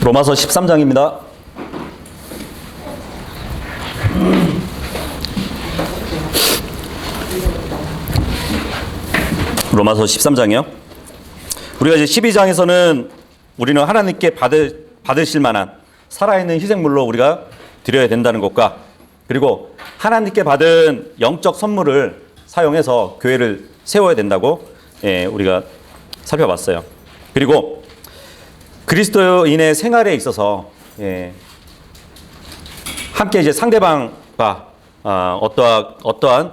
로마서 13장입니다. 로마서 13장이요. 우리가 이제 12장에서는 우리는 하나님께 받으실 만한 살아있는 희생물로 우리가 드려야 된다는 것과, 그리고 하나님께 받은 영적 선물을 사용해서 교회를 세워야 된다고 우리가 살펴봤어요. 그리고 그리스도인의 생활에 있어서 함께 이제 상대방과 어떠한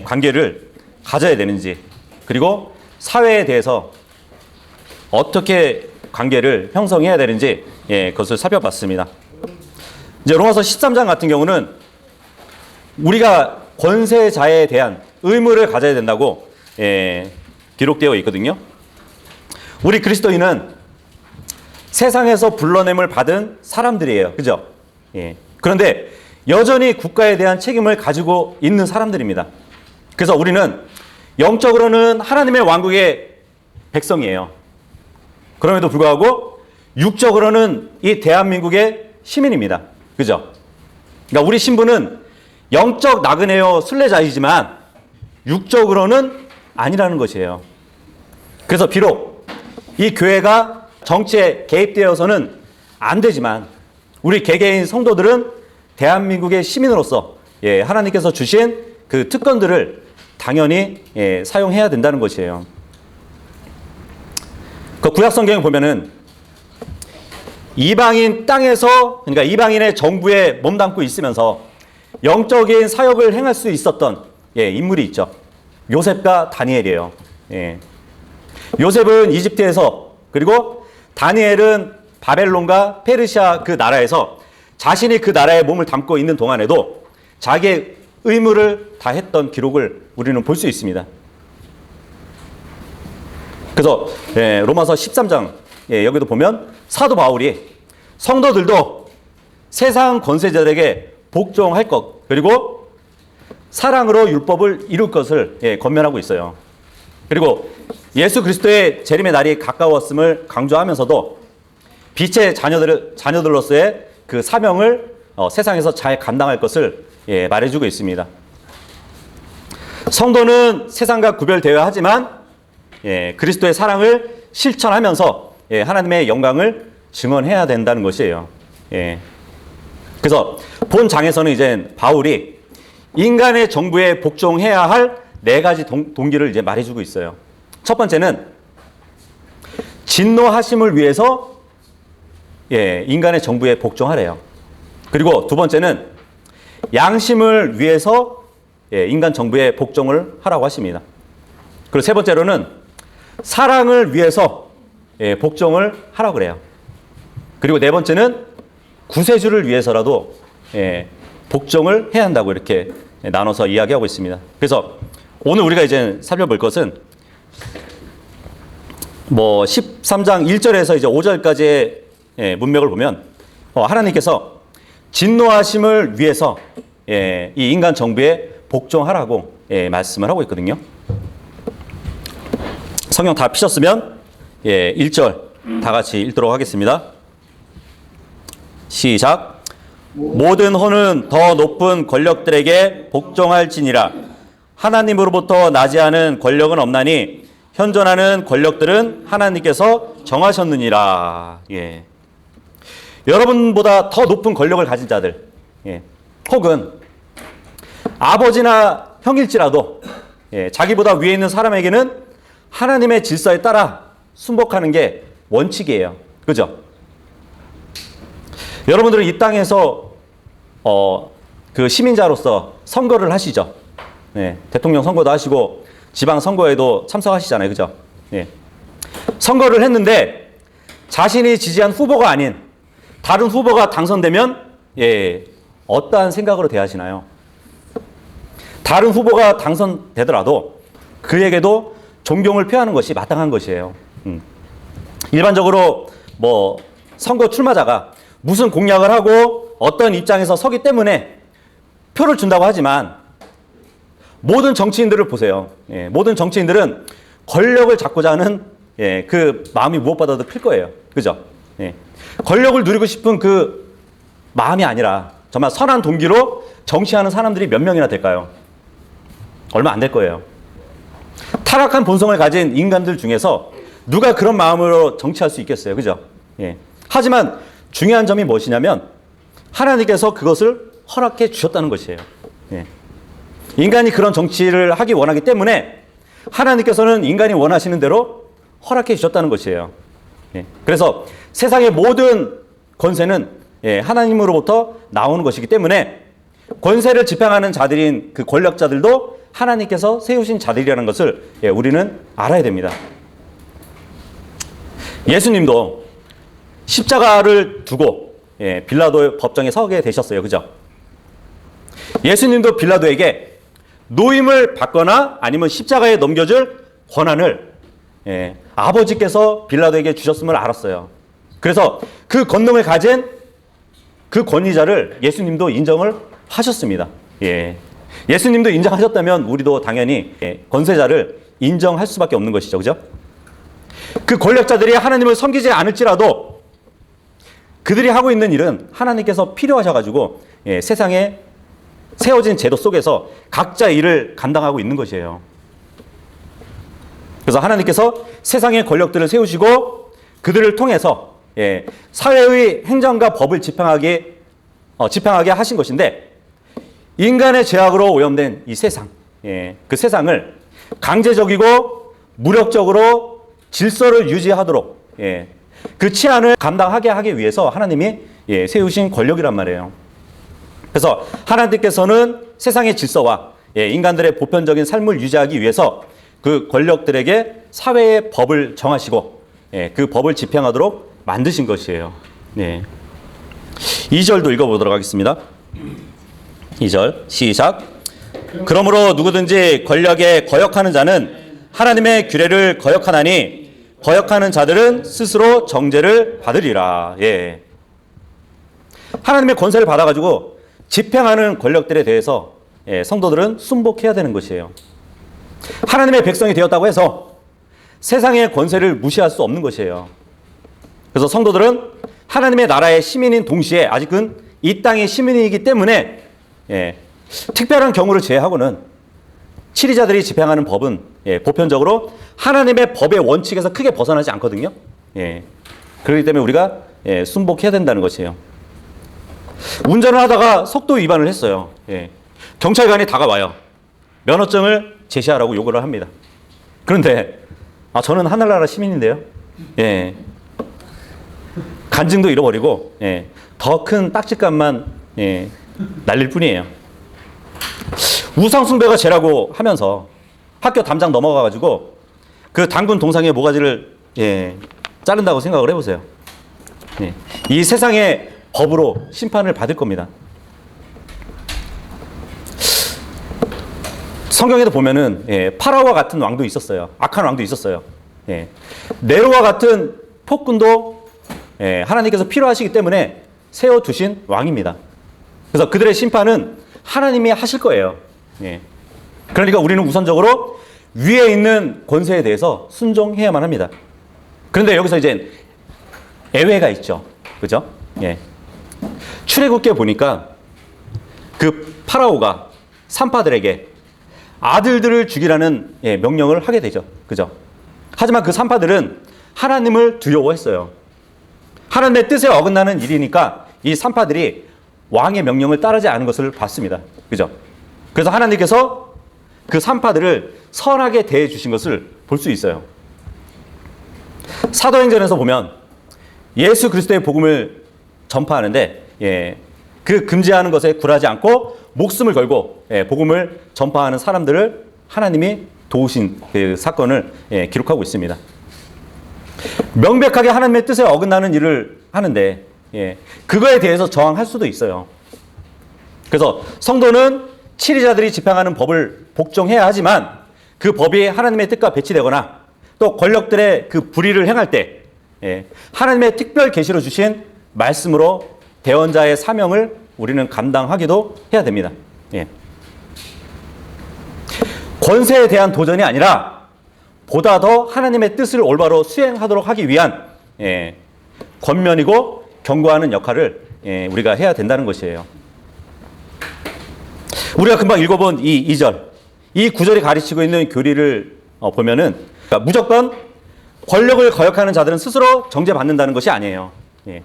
관계를 가져야 되는지, 그리고 사회에 대해서 어떻게 관계를 형성해야 되는지 그것을 살펴봤습니다. 이제 로마서 13장 같은 경우는 우리가 권세자에 대한 의무를 가져야 된다고 기록되어 있거든요. 우리 그리스도인은 세상에서 불러냄을 받은 사람들이에요. 그죠? 그런데 여전히 국가에 대한 책임을 가지고 있는 사람들입니다. 그래서 우리는 영적으로는 하나님의 왕국의 백성이에요. 그럼에도 불구하고 육적으로는 이 대한민국의 시민입니다. 그죠? 그러니까 우리 신분은 영적 나그네요 순례자이지만 육적으로는 아니라는 것이에요. 그래서 비록 이 교회가 정치에 개입되어서는 안 되지만 우리 개개인 성도들은 대한민국의 시민으로서 하나님께서 주신 그 특권들을 당연히 사용해야 된다는 것이에요. 그 구약 성경에 보면은 이방인 땅에서, 그러니까 이방인의 정부에 몸담고 있으면서 영적인 사역을 행할 수 있었던 인물이 있죠. 요셉과 다니엘이에요. 요셉은 이집트에서, 그리고 다니엘은 바벨론과 페르시아 그 나라에서 자신이 그 나라에 몸을 담고 있는 동안에도 자기의 의무를 다했던 기록을 우리는 볼 수 있습니다. 그래서 로마서 13장 여기도 보면 사도 바울이 성도들도 세상 권세자들에게 복종할 것, 그리고 사랑으로 율법을 이룰 것을 권면하고 있어요. 그리고 예수 그리스도의 재림의 날이 가까웠음을 강조하면서도 빛의 자녀들로서의 그 사명을 세상에서 잘 감당할 것을 말해주고 있습니다. 성도는 세상과 구별되어야 하지만 그리스도의 사랑을 실천하면서 하나님의 영광을 증언해야 된다는 것이에요. 그래서 본 장에서는 이제 바울이 인간의 정부에 복종해야 할 네 가지 동기를 이제 말해주고 있어요. 첫 번째는 진노하심을 위해서 인간의 정부에 복종하래요. 그리고 두 번째는 양심을 위해서 인간 정부에 복종을 하라고 하십니다. 그리고 세 번째로는 사랑을 위해서 복종을 하라고 그래요. 그리고 네 번째는 구세주를 위해서라도 복종을 해야 한다고 이렇게 나눠서 이야기하고 있습니다. 그래서 오늘 우리가 이제 살펴볼 것은 13장 1절에서 이제 5절까지의 문맥을 보면 하나님께서 진노하심을 위해서 이 인간 정부에 복종하라고 말씀을 하고 있거든요. 성경 다 피셨으면 1절 다 같이 읽도록 하겠습니다. 시작. 모든 혼은 더 높은 권력들에게 복종할지니라. 하나님으로부터 나지 않은 권력은 없나니 현존하는 권력들은 하나님께서 정하셨느니라. 여러분보다 더 높은 권력을 가진 자들, 혹은 아버지나 형일지라도 자기보다 위에 있는 사람에게는 하나님의 질서에 따라 순복하는 게 원칙이에요. 그죠? 여러분들은 이 땅에서 그 시민자로서 선거를 하시죠. 대통령 선거도 하시고 지방 선거에도 참석하시잖아요. 그죠? 선거를 했는데 자신이 지지한 후보가 아닌 다른 후보가 당선되면 어떠한 생각으로 대하시나요? 다른 후보가 당선되더라도 그에게도 존경을 표하는 것이 마땅한 것이에요. 일반적으로 선거 출마자가 무슨 공약을 하고 어떤 입장에서 서기 때문에 표를 준다고 하지만 모든 정치인들을 보세요. 모든 정치인들은 권력을 잡고자 하는 그 마음이 무엇보다도 클 거예요. 그죠? 예. 권력을 누리고 싶은 그 마음이 아니라 정말 선한 동기로 정치하는 사람들이 몇 명이나 될까요? 얼마 안 될 거예요. 타락한 본성을 가진 인간들 중에서 누가 그런 마음으로 정치할 수 있겠어요? 그죠? 예. 하지만 중요한 점이 무엇이냐면 하나님께서 그것을 허락해 주셨다는 것이에요. 예. 인간이 그런 정치를 하기 원하기 때문에 하나님께서는 인간이 원하시는 대로 허락해 주셨다는 것이에요. 예. 그래서 세상의 모든 권세는 하나님으로부터 나오는 것이기 때문에 권세를 집행하는 자들인 그 권력자들도 하나님께서 세우신 자들이라는 것을 우리는 알아야 됩니다. 예수님도 십자가를 두고 빌라도 법정에 서게 되셨어요. 그죠? 예수님도 빌라도에게 노임을 받거나 아니면 십자가에 넘겨줄 권한을 아버지께서 빌라도에게 주셨음을 알았어요. 그래서 그 권능을 가진 그 권위자를 예수님도 인정을 하셨습니다. 예수님도 인정하셨다면 우리도 당연히 권세자를 인정할 수밖에 없는 것이죠. 그죠? 그 권력자들이 하나님을 섬기지 않을지라도 그들이 하고 있는 일은 하나님께서 필요하셔가지고 세상에 세워진 제도 속에서 각자 일을 감당하고 있는 것이에요. 그래서 하나님께서 세상의 권력들을 세우시고 그들을 통해서 사회의 행정과 법을 집행하게 하신 것인데 인간의 죄악으로 오염된 이 세상, 그 세상을 강제적이고 무력적으로 질서를 유지하도록 그 치안을 감당하게 하기 위해서 하나님이 세우신 권력이란 말이에요. 그래서 하나님께서는 세상의 질서와 인간들의 보편적인 삶을 유지하기 위해서 그 권력들에게 사회의 법을 정하시고 그 법을 집행하도록 만드신 것이에요. 2절도 읽어보도록 하겠습니다. 2절 시작. 그러므로 누구든지 권력에 거역하는 자는 하나님의 규례를 거역하나니 거역하는 자들은 스스로 정죄를 받으리라. 하나님의 권세를 받아가지고 집행하는 권력들에 대해서 성도들은 순복해야 되는 것이에요. 하나님의 백성이 되었다고 해서 세상의 권세를 무시할 수 없는 것이에요. 그래서 성도들은 하나님의 나라의 시민인 동시에 아직은 이 땅의 시민이기 때문에 특별한 경우를 제외하고는 치리자들이 집행하는 법은 보편적으로 하나님의 법의 원칙에서 크게 벗어나지 않거든요. 그렇기 때문에 우리가 순복해야 된다는 것이에요. 운전을 하다가 속도 위반을 했어요. 경찰관이 다가와요. 면허증을 제시하라고 요구를 합니다. 그런데 저는 하늘나라 시민인데요. 간증도 잃어버리고 더 큰 딱지값만 날릴 뿐이에요. 우상숭배가 죄라고 하면서 학교 담장 넘어가가지고 그 단군 동상의 모가지를 자른다고 생각을 해보세요. 이 세상의 법으로 심판을 받을 겁니다. 성경에도 보면은 파라오와 같은 왕도 있었어요. 악한 왕도 있었어요. 네로와 같은 폭군도 하나님께서 필요하시기 때문에 세워두신 왕입니다. 그래서 그들의 심판은 하나님이 하실 거예요. 그러니까 우리는 우선적으로 위에 있는 권세에 대해서 순종해야만 합니다. 그런데 여기서 이제 예외가 있죠. 그죠? 출애굽기에 보니까 그 파라오가 산파들에게 아들들을 죽이라는 명령을 하게 되죠. 그죠? 하지만 그 산파들은 하나님을 두려워했어요. 하나님의 뜻에 어긋나는 일이니까 이 산파들이 왕의 명령을 따르지 않은 것을 봤습니다. 그죠? 그래서 하나님께서 그 산파들을 선하게 대해 주신 것을 볼 수 있어요. 사도행전에서 보면 예수 그리스도의 복음을 전파하는데 그 금지하는 것에 굴하지 않고 목숨을 걸고 복음을 전파하는 사람들을 하나님이 도우신 그 사건을 기록하고 있습니다. 명백하게 하나님의 뜻에 어긋나는 일을 하는데 그거에 대해서 저항할 수도 있어요. 그래서 성도는 치리자들이 집행하는 법을 복종해야 하지만 그 법이 하나님의 뜻과 배치되거나 또 권력들의 그 불의를 행할 때 하나님의 특별 계시로 주신 말씀으로 대언자의 사명을 우리는 감당하기도 해야 됩니다. 권세에 대한 도전이 아니라 보다 더 하나님의 뜻을 올바로 수행하도록 하기 위한 권면이고 경고하는 역할을 우리가 해야 된다는 것이에요. 우리가 금방 읽어본 이 2절, 이 구절이 가르치고 있는 교리를 보면은 그러니까 무조건 권력을 거역하는 자들은 스스로 정죄받는다는 것이 아니에요. 예.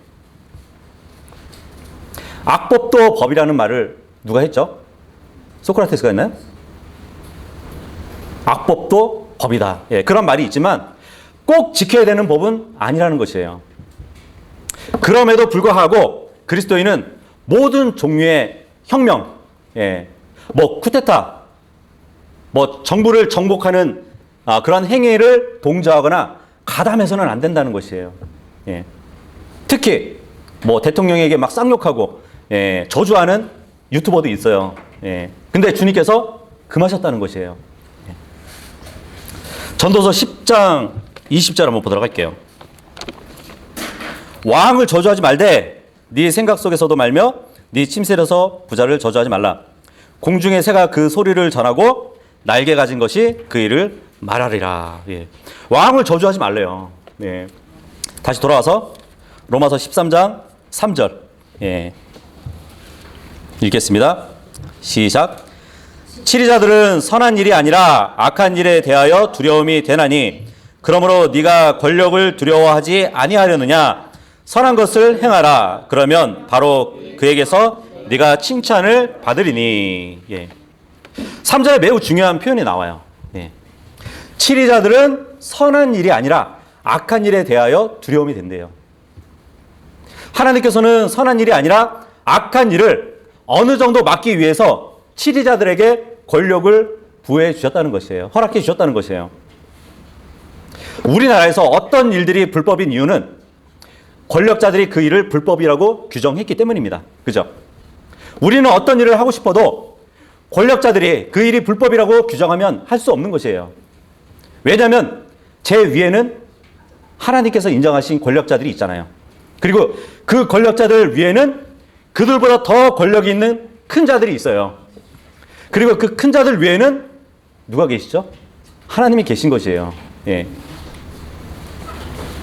악법도 법이라는 말을 누가 했죠? 소크라테스가 했나요? 악법도 법이다. 예, 그런 말이 있지만 꼭 지켜야 되는 법은 아니라는 것이에요. 그럼에도 불구하고 그리스도인은 모든 종류의 혁명, 뭐 쿠데타, 뭐 정부를 정복하는 그런 행위를 동조하거나 가담해서는 안 된다는 것이에요. 예. 특히 뭐 대통령에게 막 쌍욕하고 저주하는 유튜버도 있어요. 근데 주님께서 금하셨다는 것이에요. 전도서 10장 20절 한번 보도록 할게요. 왕을 저주하지 말되 네 생각 속에서도 말며 네 침실에서 부자를 저주하지 말라. 공중의 새가 그 소리를 전하고 날개 가진 것이 그 일을 말하리라. 예. 왕을 저주하지 말래요. 예. 다시 돌아와서 로마서 13장 3절 읽겠습니다. 시작. 치리자들은 선한 일이 아니라 악한 일에 대하여 두려움이 되나니 그러므로 네가 권력을 두려워하지 아니하려느냐. 선한 것을 행하라. 그러면 바로 그에게서 네가 칭찬을 받으리니. 3절에 매우 중요한 표현이 나와요. 치리자들은 선한 일이 아니라 악한 일에 대하여 두려움이 된대요. 하나님께서는 선한 일이 아니라 악한 일을 어느 정도 막기 위해서 치리자들에게 권력을 부여해 주셨다는 것이에요. 허락해 주셨다는 것이에요. 우리나라에서 어떤 일들이 불법인 이유는 권력자들이 그 일을 불법이라고 규정했기 때문입니다. 그죠? 우리는 어떤 일을 하고 싶어도 권력자들이 그 일이 불법이라고 규정하면 할 수 없는 것이에요. 왜냐하면 제 위에는 하나님께서 인정하신 권력자들이 있잖아요. 그리고 그 권력자들 위에는 그들보다 더 권력이 있는 큰 자들이 있어요. 그리고 그 큰 자들 위에는 누가 계시죠? 하나님이 계신 것이에요. 예.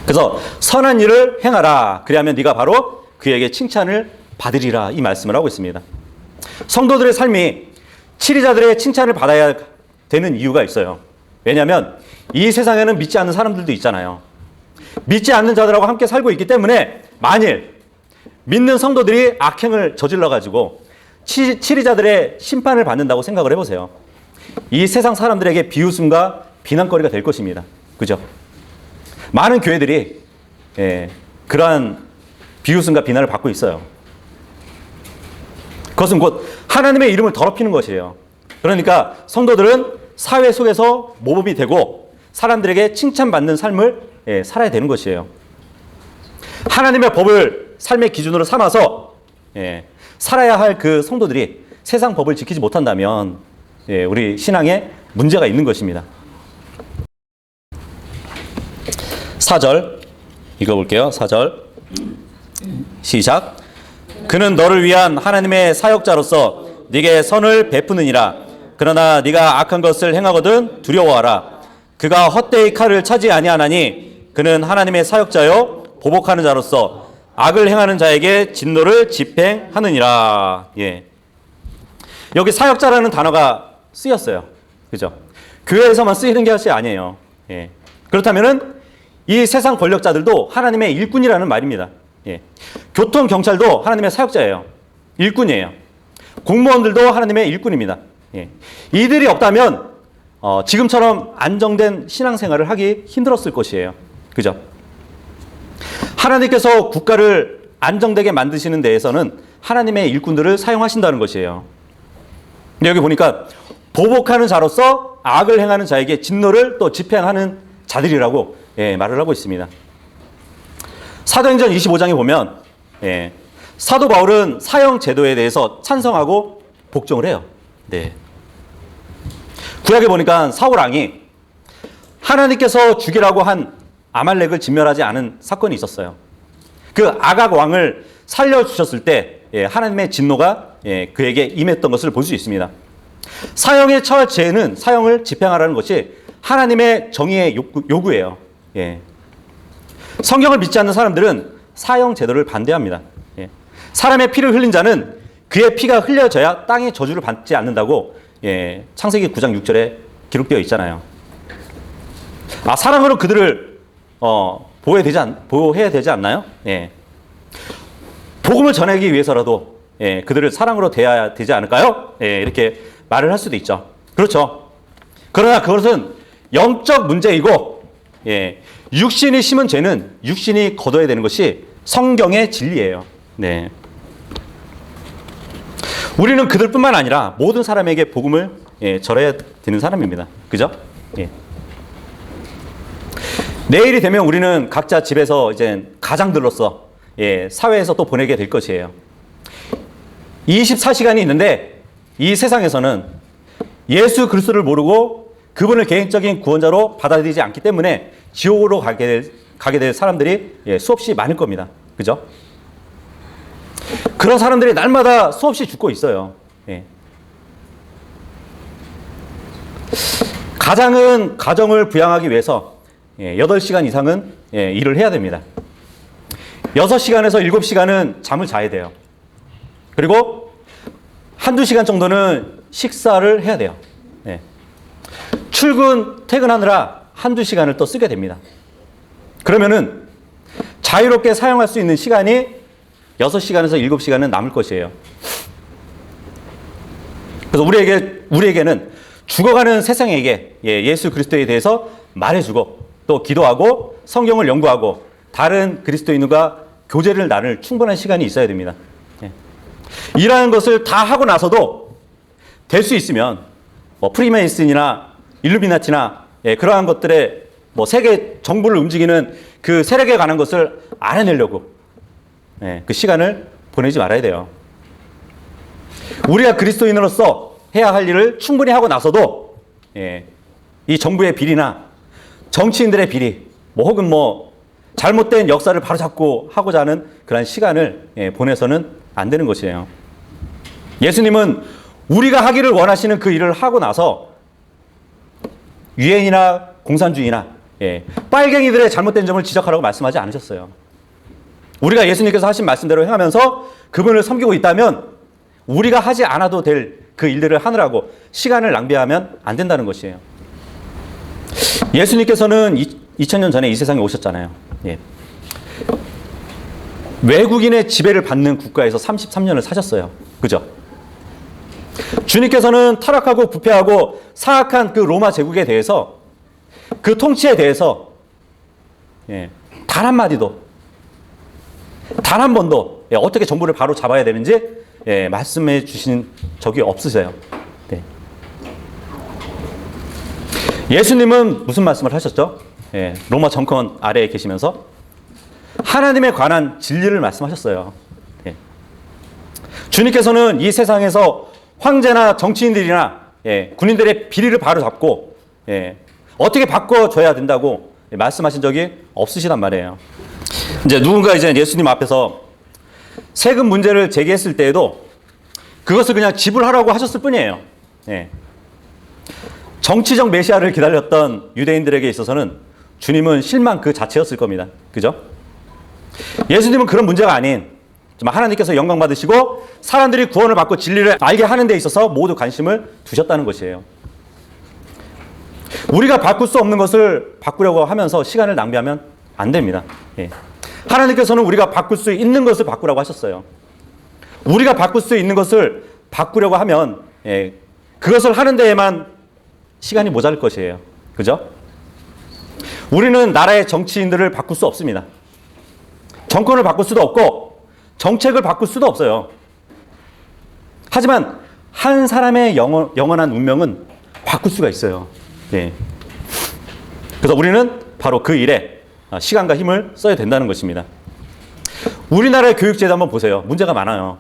그래서 선한 일을 행하라. 그리하면 네가 바로 그에게 칭찬을 받으리라. 이 말씀을 하고 있습니다. 성도들의 삶이 치리자들의 칭찬을 받아야 되는 이유가 있어요. 왜냐하면 이 세상에는 믿지 않는 사람들도 있잖아요. 믿지 않는 자들하고 함께 살고 있기 때문에 만일 믿는 성도들이 악행을 저질러가지고 치리자들의 심판을 받는다고 생각을 해보세요. 이 세상 사람들에게 비웃음과 비난거리가 될 것입니다. 그죠? 많은 교회들이 그러한 비웃음과 비난을 받고 있어요. 그것은 곧 하나님의 이름을 더럽히는 것이에요. 그러니까 성도들은 사회 속에서 모범이 되고 사람들에게 칭찬받는 삶을 살아야 되는 것이에요. 하나님의 법을 삶의 기준으로 삼아서 살아야 할 그 성도들이 세상 법을 지키지 못한다면 우리 신앙에 문제가 있는 것입니다. 4절 읽어볼게요. 4절 시작. 그는 너를 위한 하나님의 사역자로서 네게 선을 베푸느니라. 그러나 네가 악한 것을 행하거든 두려워하라. 그가 헛되이 칼을 차지 아니하나니 그는 하나님의 사역자요 보복하는 자로서 악을 행하는 자에게 진노를 집행하느니라. 여기 사역자라는 단어가 쓰였어요. 그죠? 교회에서만 쓰이는 것이 아니에요. 그렇다면은 이 세상 권력자들도 하나님의 일꾼이라는 말입니다. 교통경찰도 하나님의 사역자예요. 일꾼이에요. 공무원들도 하나님의 일꾼입니다. 이들이 없다면 지금처럼 안정된 신앙생활을 하기 힘들었을 것이에요. 그죠? 하나님께서 국가를 안정되게 만드시는 데에서는 하나님의 일꾼들을 사용하신다는 것이에요. 근데 여기 보니까 보복하는 자로서 악을 행하는 자에게 진노를 또 집행하는 자들이라고 말을 하고 있습니다. 사도행전 25장에 보면 사도 바울은 사형 제도에 대해서 찬성하고 복종을 해요. 구약에 보니까 사울 왕이 하나님께서 죽이라고 한 아말렉을 진멸하지 않은 사건이 있었어요. 그 아각 왕을 살려주셨을 때 하나님의 진노가 그에게 임했던 것을 볼 수 있습니다. 사형에 처할 죄는 사형을 집행하라는 것이 하나님의 정의의 요구예요. 성경을 믿지 않는 사람들은 사형 제도를 반대합니다. 예. 사람의 피를 흘린 자는 그의 피가 흘려져야 땅의 저주를 받지 않는다고 예, 창세기 9장 6절에 기록되어 있잖아요. 사랑으로 그들을 보호해야 되지 않나요? 예. 복음을 전하기 위해서라도 예, 그들을 사랑으로 대해야 되지 않을까요? 예, 이렇게 말을 할 수도 있죠. 그렇죠. 그러나 그것은 영적 문제이고 예, 육신이 심은 죄는 육신이 거둬야 되는 것이 성경의 진리예요. 네. 우리는 그들뿐만 아니라 모든 사람에게 복음을 예, 전해야 되는 사람입니다. 그죠? 예. 내일이 되면 우리는 각자 집에서 이제 가장들로서 예, 사회에서 또 보내게 될 것이에요. 24시간이 있는데 이 세상에서는 예수 그리스도를 모르고 그분을 개인적인 구원자로 받아들이지 않기 때문에 지옥으로 가게 될 사람들이 예, 수없이 많을 겁니다. 그죠? 그런 사람들이 날마다 수없이 죽고 있어요. 예. 가장은 가정을 부양하기 위해서 8시간 이상은 일을 해야 됩니다. 6시간에서 7시간은 잠을 자야 돼요. 그리고 한두 시간 정도는 식사를 해야 돼요. 출근, 퇴근하느라 한두 시간을 또 쓰게 됩니다. 그러면은 자유롭게 사용할 수 있는 시간이 6시간에서 7시간은 남을 것이에요. 그래서 우리에게는 죽어가는 세상에게 예수 그리스도에 대해서 말해주고 또 기도하고 성경을 연구하고 다른 그리스도인과 교제를 나눌 충분한 시간이 있어야 됩니다. 이러한 것을 다 하고 나서도 될 수 있으면 프리메이슨이나 일루미나티나 그러한 것들의 세계 정부를 움직이는 그 세력에 관한 것을 알아내려고 그 시간을 보내지 말아야 돼요. 우리가 그리스도인으로서 해야 할 일을 충분히 하고 나서도 이 정부의 비리나 정치인들의 비리 혹은 잘못된 역사를 바로잡고 하고자 하는 그런 시간을 보내서는 안 되는 것이에요. 예수님은 우리가 하기를 원하시는 그 일을 하고 나서 유엔이나 공산주의나 빨갱이들의 잘못된 점을 지적하라고 말씀하지 않으셨어요. 우리가 예수님께서 하신 말씀대로 행하면서 그분을 섬기고 있다면 우리가 하지 않아도 될 그 일들을 하느라고 시간을 낭비하면 안 된다는 것이에요. 예수님께서는 2000년 전에 이 세상에 오셨잖아요. 외국인의 지배를 받는 국가에서 33년을 사셨어요. 그죠? 주님께서는 타락하고 부패하고 사악한 그 로마 제국에 대해서 그 통치에 대해서 단 한마디도 단 한 번도 어떻게 정부를 바로 잡아야 되는지 말씀해 주신 적이 없으세요. 예수님은 무슨 말씀을 하셨죠? 로마 정권 아래에 계시면서 하나님에 관한 진리를 말씀하셨어요. 주님께서는 이 세상에서 황제나 정치인들이나 군인들의 비리를 바로잡고 어떻게 바꿔줘야 된다고 말씀하신 적이 없으시단 말이에요. 누군가 예수님 앞에서 세금 문제를 제기했을 때에도 그것을 그냥 지불하라고 하셨을 뿐이에요. 정치적 메시아를 기다렸던 유대인들에게 있어서는 주님은 실망 그 자체였을 겁니다. 그죠? 예수님은 그런 문제가 아닌 하나님께서 영광 받으시고 사람들이 구원을 받고 진리를 알게 하는 데 있어서 모두 관심을 두셨다는 것이에요. 우리가 바꿀 수 없는 것을 바꾸려고 하면서 시간을 낭비하면 안 됩니다. 하나님께서는 우리가 바꿀 수 있는 것을 바꾸라고 하셨어요. 우리가 바꿀 수 있는 것을 바꾸려고 하면 그것을 하는 데에만 시간이 모자랄 것이에요. 그죠? 우리는 나라의 정치인들을 바꿀 수 없습니다. 정권을 바꿀 수도 없고 정책을 바꿀 수도 없어요. 하지만 한 사람의 영원한 운명은 바꿀 수가 있어요. 그래서 우리는 바로 그 일에 시간과 힘을 써야 된다는 것입니다. 우리나라의 교육제도 한번 보세요. 문제가 많아요.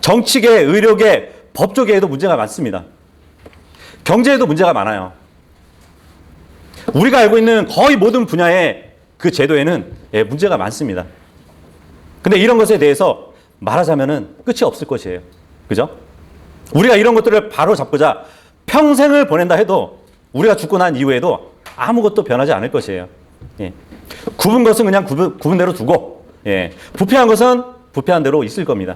정치계, 의료계, 법조계에도 문제가 많습니다. 경제에도 문제가 많아요. 우리가 알고 있는 거의 모든 분야의 그 제도에는 문제가 많습니다. 근데 이런 것에 대해서 말하자면은 끝이 없을 것이에요. 그죠? 우리가 이런 것들을 바로 잡고자 평생을 보낸다 해도 우리가 죽고 난 이후에도 아무것도 변하지 않을 것이에요. 굽은 것은 그냥 굽은 대로 두고 예, 부패한 것은 부패한 대로 있을 겁니다.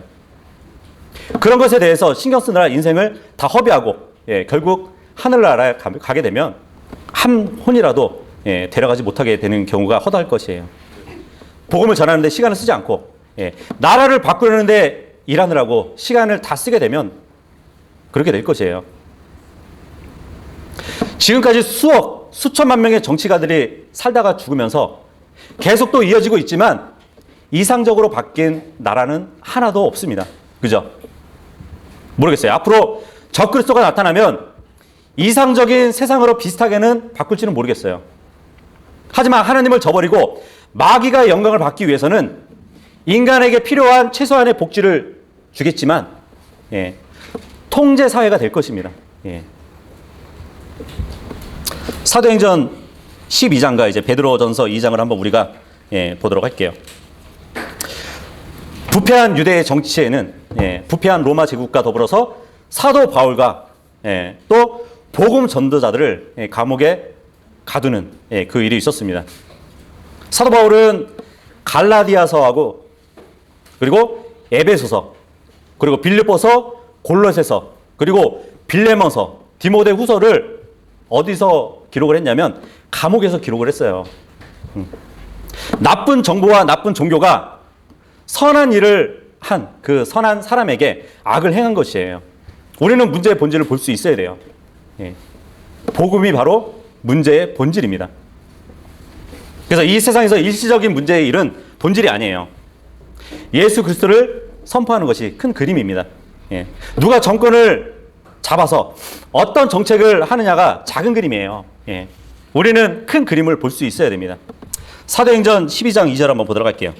그런 것에 대해서 신경 쓰느라 인생을 다 허비하고 예, 결국 하늘나라에 가게 되면 한 혼이라도 예, 데려가지 못하게 되는 경우가 허다할 것이에요. 복음을 전하는데 시간을 쓰지 않고 예, 나라를 바꾸려는데 일하느라고 시간을 다 쓰게 되면 그렇게 될 것이에요. 지금까지 수천만 명의 정치가들이 살다가 죽으면서 계속 또 이어지고 있지만 이상적으로 바뀐 나라는 하나도 없습니다. 그죠? 모르겠어요. 앞으로 적그리스도가 나타나면 이상적인 세상으로 비슷하게는 바꿀지는 모르겠어요. 하지만 하나님을 저버리고 마귀가 영광을 받기 위해서는 인간에게 필요한 최소한의 복지를 주겠지만 예, 통제 사회가 될 것입니다. 예. 사도행전 12장과 이제 베드로전서 2장을 한번 우리가 예, 보도록 할게요. 부패한 유대의 정치에는 예, 부패한 로마 제국과 더불어서 사도 바울과 예, 또 복음 전도자들을 예, 감옥에 가두는 예, 그 일이 있었습니다. 사도 바울은 갈라디아서하고 그리고 에베소서 그리고 빌립보서 골로새서 그리고 빌레몬서 디모데후서를 어디서 기록을 했냐면 감옥에서 기록을 했어요. 나쁜 정보와 나쁜 종교가 선한 일을 한 그 선한 사람에게 악을 행한 것이에요. 우리는 문제의 본질을 볼 수 있어야 돼요. 예. 복음이 바로 문제의 본질입니다. 그래서 이 세상에서 일시적인 문제의 일은 본질이 아니에요. 예수 그리스도를 선포하는 것이 큰 그림입니다. 예. 누가 정권을 잡아서 어떤 정책을 하느냐가 작은 그림이에요. 예. 우리는 큰 그림을 볼 수 있어야 됩니다. 사도행전 12장 2절 한번 보도록 할게요.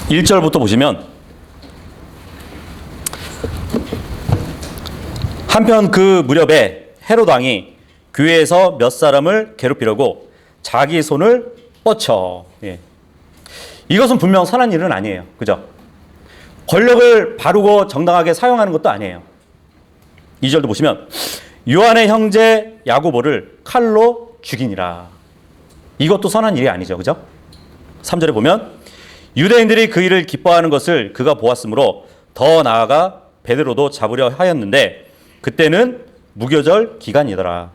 1절부터 보시면 한편 그 무렵에 헤롯 왕이 교회에서 몇 사람을 괴롭히려고 자기 손을 뻗쳐. 예. 이것은 분명 선한 일은 아니에요. 그죠? 권력을 바르고 정당하게 사용하는 것도 아니에요. 2절도 보시면 요한의 형제 야고보를 칼로 죽이니라. 이것도 선한 일이 아니죠. 그죠? 3절에 보면 유대인들이 그 일을 기뻐하는 것을 그가 보았으므로 더 나아가 베드로도 잡으려 하였는데 그때는 무교절 기간이더라.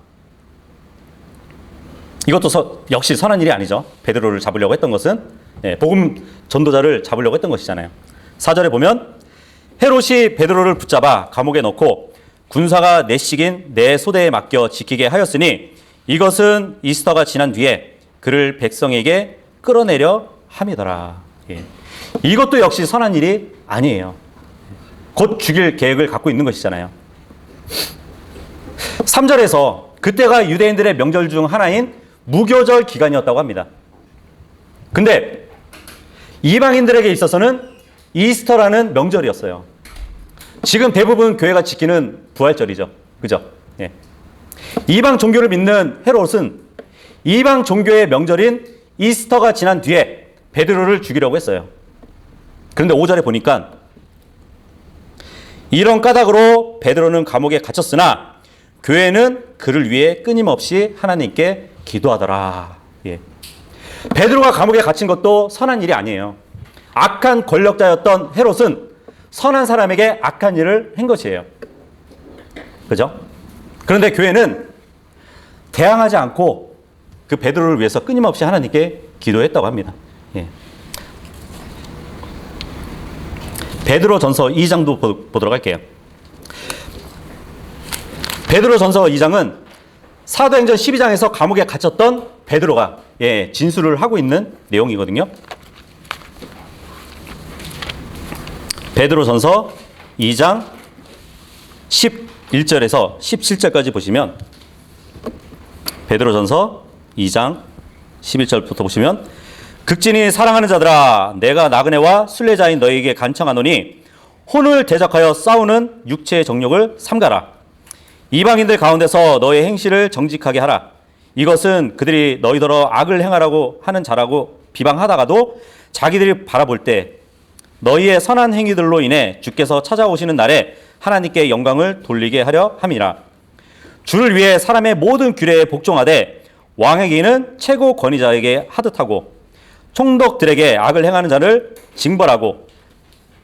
이것도 역시 선한 일이 아니죠. 베드로를 잡으려고 했던 것은 예, 복음 전도자를 잡으려고 했던 것이잖아요. 4절에 보면 헤롯이 베드로를 붙잡아 감옥에 넣고 군사가 내식인 내 소대에 맡겨 지키게 하였으니 이것은 이스터가 지난 뒤에 그를 백성에게 끌어내려 함이더라. 예. 이것도 역시 선한 일이 아니에요. 곧 죽일 계획을 갖고 있는 것이잖아요. 3절에서 그때가 유대인들의 명절 중 하나인 무교절 기간이었다고 합니다. 근데 이방인들에게 있어서는 이스터라는 명절이었어요. 지금 대부분 교회가 지키는 부활절이죠. 그죠? 예. 이방 종교를 믿는 헤롯은 이방 종교의 명절인 이스터가 지난 뒤에 베드로를 죽이려고 했어요. 그런데 5절에 보니까 이런 까닭으로 베드로는 감옥에 갇혔으나 교회는 그를 위해 끊임없이 하나님께 기도하더라. 예. 베드로가 감옥에 갇힌 것도 선한 일이 아니에요. 악한 권력자였던 헤롯은 선한 사람에게 악한 일을 한 것이에요. 그죠? 그런데 교회는 대항하지 않고 그 베드로를 위해서 끊임없이 하나님께 기도했다고 합니다. 예. 베드로전서 2장도 보도록 할게요. 베드로전서 2장은 사도행전 12장에서 감옥에 갇혔던 베드로가 예, 진술을 하고 있는 내용이거든요. 베드로전서 2장 11절에서 17절까지 보시면 베드로전서 2장 11절부터 보시면 극진히 사랑하는 자들아 내가 나그네와 순례자인 너희에게 간청하노니 혼을 대적하여 싸우는 육체의 정욕을 삼가라. 이방인들 가운데서 너의 행실을 정직하게 하라. 이것은 그들이 너희더러 악을 행하라고 하는 자라고 비방하다가도 자기들이 바라볼 때 너희의 선한 행위들로 인해 주께서 찾아오시는 날에 하나님께 영광을 돌리게 하려 함이라. 주를 위해 사람의 모든 규례에 복종하되 왕에게는 최고 권위자에게 하듯하고 총독들에게 악을 행하는 자를 징벌하고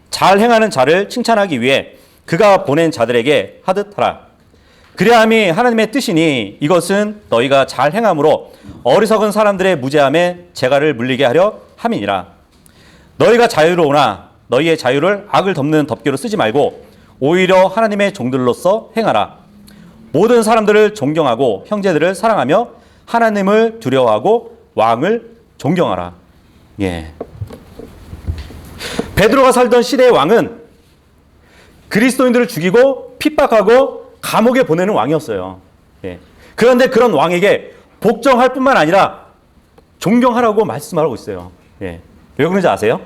잘 행하는 자를 칭찬하기 위해 그가 보낸 자들에게 하듯 하라. 그리함이 하나님의 뜻이니 이것은 너희가 잘 행함으로 어리석은 사람들의 무죄함에 재갈을 물리게 하려 함이니라. 너희가 자유로우나 너희의 자유를 악을 덮는 덮개로 쓰지 말고 오히려 하나님의 종들로서 행하라. 모든 사람들을 존경하고 형제들을 사랑하며 하나님을 두려워하고 왕을 존경하라. 예. 베드로가 살던 시대의 왕은 그리스도인들을 죽이고 핍박하고 감옥에 보내는 왕이었어요. 예. 그런데 그런 왕에게 복종할 뿐만 아니라 존경하라고 말씀하고 있어요. 예. 왜 그런지 아세요?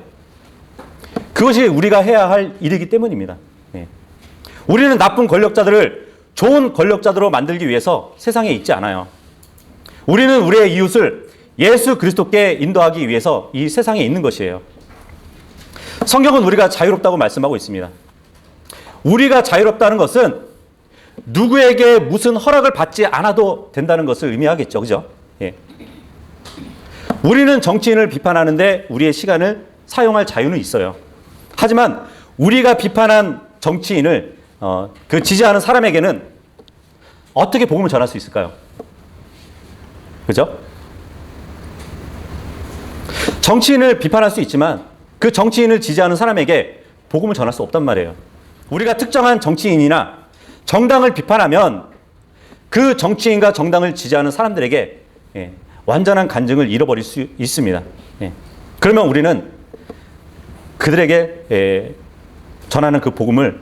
그것이 우리가 해야 할 일이기 때문입니다. 예. 우리는 나쁜 권력자들을 좋은 권력자들로 만들기 위해서 세상에 있지 않아요. 우리는 우리의 이웃을 예수 그리스도께 인도하기 위해서 이 세상에 있는 것이에요. 성경은 우리가 자유롭다고 말씀하고 있습니다. 우리가 자유롭다는 것은 누구에게 무슨 허락을 받지 않아도 된다는 것을 의미하겠죠. 그죠? 예. 우리는 정치인을 비판하는데 우리의 시간을 사용할 자유는 있어요. 하지만 우리가 비판한 정치인을 그 지지하는 사람에게는 어떻게 복음을 전할 수 있을까요? 그죠? 정치인을 비판할 수 있지만 그 정치인을 지지하는 사람에게 복음을 전할 수 없단 말이에요. 우리가 특정한 정치인이나 정당을 비판하면 그 정치인과 정당을 지지하는 사람들에게 완전한 간증을 잃어버릴 수 있습니다. 그러면 우리는 그들에게 전하는 그 복음을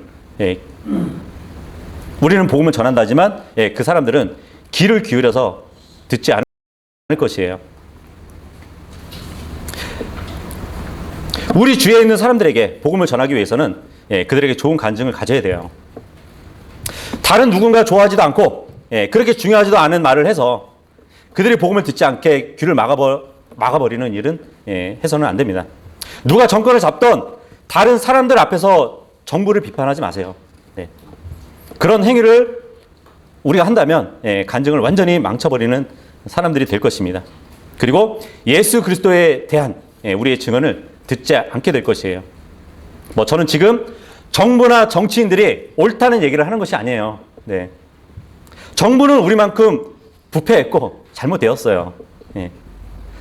우리는 복음을 전한다지만 그 사람들은 귀를 기울여서 듣지 않을 것이에요. 우리 주위에 있는 사람들에게 복음을 전하기 위해서는 그들에게 좋은 간증을 가져야 돼요. 다른 누군가 좋아하지도 않고 그렇게 중요하지도 않은 말을 해서 그들이 복음을 듣지 않게 귀를 막아버리는 일은 해서는 안 됩니다. 누가 정권을 잡던 다른 사람들 앞에서 정부를 비판하지 마세요. 그런 행위를 우리가 한다면 간증을 완전히 망쳐버리는 사람들이 될 것입니다. 그리고 예수 그리스도에 대한 우리의 증언을 듣지 않게 될 것이에요. 저는 지금 정부나 정치인들이 옳다는 얘기를 하는 것이 아니에요. 정부는 우리만큼 부패했고 잘못되었어요.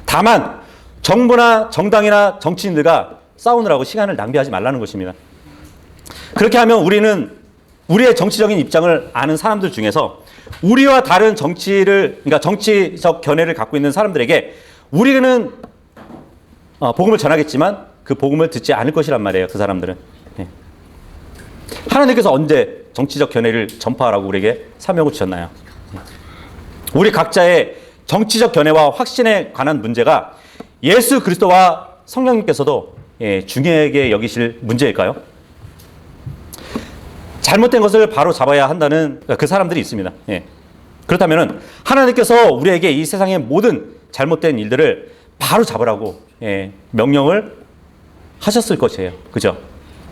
다만 정부나 정당이나 정치인들과 싸우느라고 시간을 낭비하지 말라는 것입니다. 그렇게 하면 우리는 우리의 정치적인 입장을 아는 사람들 중에서 우리와 다른 그러니까 정치적 견해를 갖고 있는 사람들에게 우리는 복음을 전하겠지만 그 복음을 듣지 않을 것이란 말이에요. 그 사람들은. 하나님께서 언제 정치적 견해를 전파하라고 우리에게 사명을 주셨나요? 우리 각자의 정치적 견해와 확신에 관한 문제가 예수 그리스도와 성령님께서도 중요하게 여기실 문제일까요? 잘못된 것을 바로 잡아야 한다는 그 사람들이 있습니다. 그렇다면 하나님께서 우리에게 이 세상의 모든 잘못된 일들을 바로 잡으라고 명령을 하셨을 것이에요. 그죠?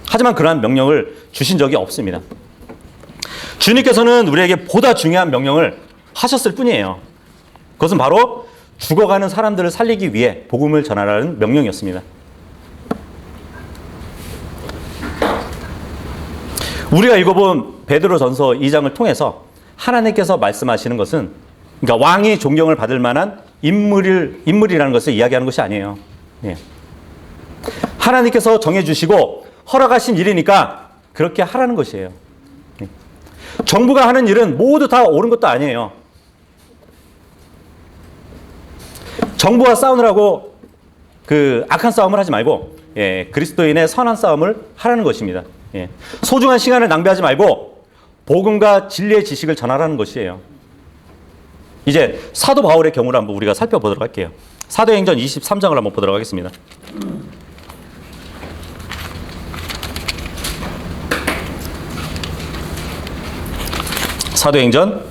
하지만 그러한 명령을 주신 적이 없습니다. 주님께서는 우리에게 보다 중요한 명령을 하셨을 뿐이에요. 그것은 바로 죽어가는 사람들을 살리기 위해 복음을 전하라는 명령이었습니다. 우리가 읽어본 베드로전서 2장을 통해서 하나님께서 말씀하시는 것은 그러니까 왕이 존경을 받을 만한 인물이라는 것을 이야기하는 것이 아니에요. 하나님께서 정해주시고 허락하신 일이니까 그렇게 하라는 것이에요. 정부가 하는 일은 모두 다 옳은 것도 아니에요. 정부와 싸우느라고 그 악한 싸움을 하지 말고 그리스도인의 선한 싸움을 하라는 것입니다. 소중한 시간을 낭비하지 말고 복음과 진리의 지식을 전하라는 것이에요. 이제 사도 바울의 경우를 한번 우리가 살펴보도록 할게요. 사도행전 23장을 한번 보도록 하겠습니다. 사도행전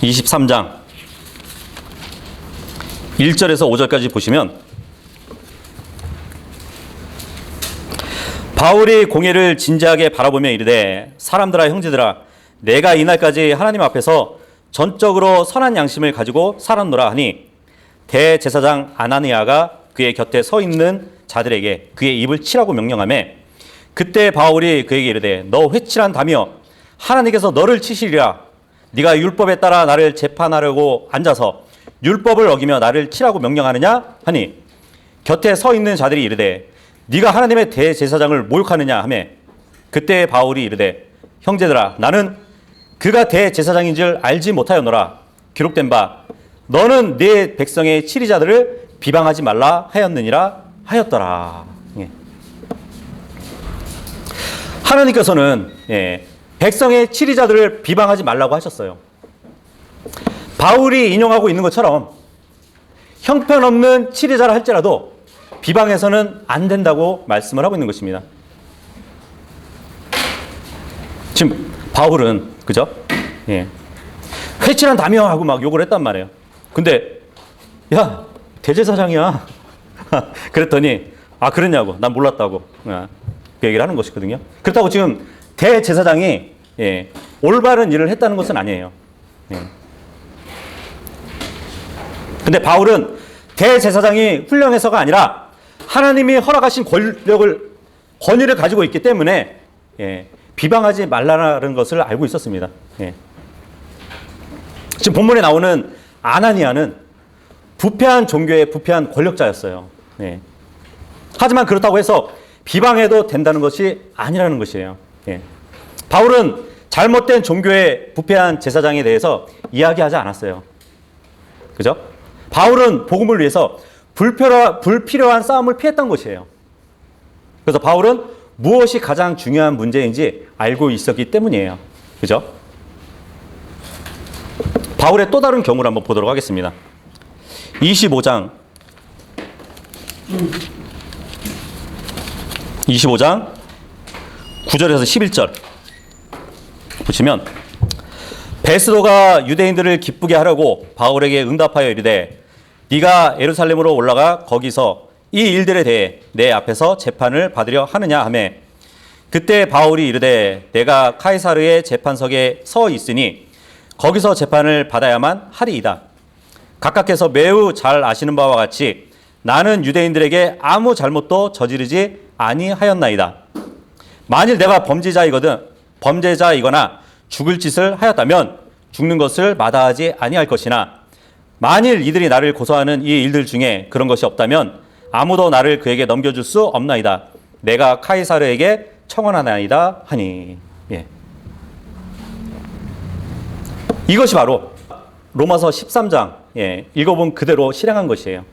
23장 1절에서 5절까지 보시면 바울이 공회를 진지하게 바라보며 이르되 사람들아 형제들아 내가 이날까지 하나님 앞에서 전적으로 선한 양심을 가지고 살았노라 하니 대제사장 아나니아가 그의 곁에 서 있는 자들에게 그의 입을 치라고 명령하매 그때 바울이 그에게 이르되 너 회칠한다며 하나님께서 너를 치시리라. 네가 율법에 따라 나를 재판하려고 앉아서 율법을 어기며 나를 치라고 명령하느냐 하니 곁에 서 있는 자들이 이르되 네가 하나님의 대제사장을 모욕하느냐 하며 그때 바울이 이르되 형제들아 나는 그가 대제사장인 줄 알지 못하였노라. 기록된 바 너는 네 백성의 치리자들을 비방하지 말라 하였느니라 하였더라. 하나님께서는 백성의 치리자들을 비방하지 말라고 하셨어요. 바울이 인용하고 있는 것처럼 형편없는 치리자라 할지라도 비방해서는 안 된다고 말씀을 하고 있는 것입니다. 지금 바울은 그죠? 회칠한다며 하고 막 욕을 했단 말이에요. 근데 야 대제사장이야. 그랬더니 아 그랬냐고 난 몰랐다고 그 얘기를 하는 것이거든요. 그렇다고 지금 대제사장이 올바른 일을 했다는 것은 아니에요. 근데 바울은 대제사장이 훌륭해서가 아니라 하나님이 허락하신 권위를 가지고 있기 때문에 비방하지 말라는 것을 알고 있었습니다. 지금 본문에 나오는 아나니아는 부패한 종교의 부패한 권력자였어요. 하지만 그렇다고 해서 비방해도 된다는 것이 아니라는 것이에요. 바울은 잘못된 종교의 부패한 제사장에 대해서 이야기하지 않았어요. 그죠? 바울은 복음을 위해서 불필요한 싸움을 피했던 것이에요. 그래서 바울은 무엇이 가장 중요한 문제인지 알고 있었기 때문이에요. 그죠? 바울의 또 다른 경우를 한번 보도록 하겠습니다. 25장 9절에서 11절 보시면 베스도가 유대인들을 기쁘게 하려고 바울에게 응답하여 이르되 네가 예루살렘으로 올라가 거기서 이 일들에 대해 내 앞에서 재판을 받으려 하느냐 하매 그때 바울이 이르되 내가 카이사르의 재판석에 서 있으니 거기서 재판을 받아야만 하리이다. 각각께서 매우 잘 아시는 바와 같이 나는 유대인들에게 아무 잘못도 저지르지 아니하였나이다. 만일 내가 범죄자이거나 죽을 짓을 하였다면 죽는 것을 마다하지 아니할 것이나 만일 이들이 나를 고소하는 이 일들 중에 그런 것이 없다면 아무도 나를 그에게 넘겨줄 수 없나이다. 내가 카이사르에게 청원하나이다 하니. 이것이 바로 로마서 13장 읽어본 그대로 실행한 것이에요.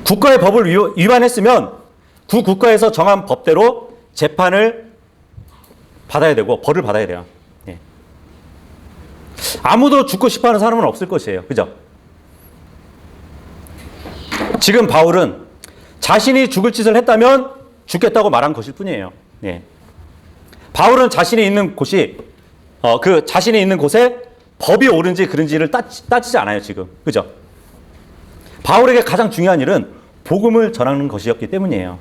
국가의 법을 위반했으면 그 국가에서 정한 법대로 재판을 받아야 되고 벌을 받아야 돼요. 아무도 죽고 싶어하는 사람은 없을 것이에요. 그죠? 지금 바울은 자신이 죽을 짓을 했다면 죽겠다고 말한 것일 뿐이에요. 바울은 자신이 있는 곳이 자신이 있는 곳에 법이 옳은지 그른지를 따지지 않아요. 지금 그죠? 바울에게 가장 중요한 일은 복음을 전하는 것이었기 때문이에요.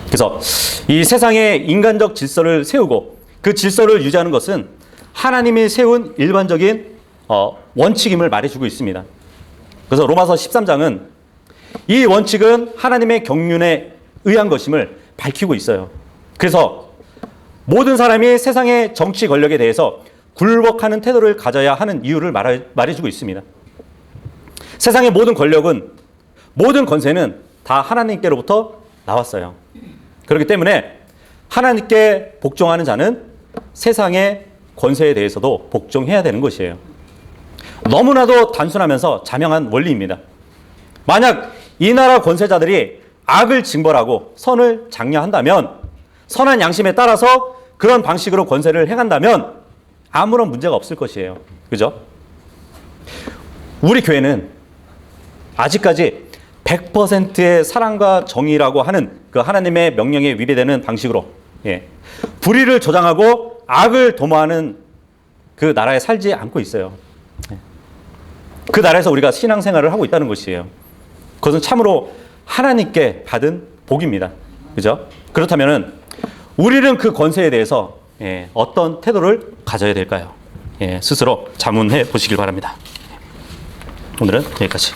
그래서 이 세상의 인간적 질서를 세우고 그 질서를 유지하는 것은 하나님이 세운 일반적인 원칙임을 말해주고 있습니다. 그래서 로마서 13장은 이 원칙은 하나님의 경륜에 의한 것임을 밝히고 있어요. 그래서 모든 사람이 세상의 정치 권력에 대해서 굴복하는 태도를 가져야 하는 이유를 말해주고 있습니다. 세상의 모든 권력은, 모든 권세는 다 하나님께로부터 나왔어요. 그렇기 때문에 하나님께 복종하는 자는 세상의 권세에 대해서도 복종해야 되는 것이에요. 너무나도 단순하면서 자명한 원리입니다. 만약 이 나라 권세자들이 악을 징벌하고 선을 장려한다면, 선한 양심에 따라서 그런 방식으로 권세를 행한다면 아무런 문제가 없을 것이에요. 그죠? 우리 교회는 아직까지 100%의 사랑과 정의라고 하는 그 하나님의 명령에 위배되는 방식으로 불의를 조장하고 악을 도모하는 그 나라에 살지 않고 있어요. 그 나라에서 우리가 신앙생활을 하고 있다는 것이에요. 그것은 참으로 하나님께 받은 복입니다. 그죠? 그렇다면 우리는 그 권세에 대해서 어떤 태도를 가져야 될까요? 스스로 자문해 보시길 바랍니다. 오늘은 여기까지.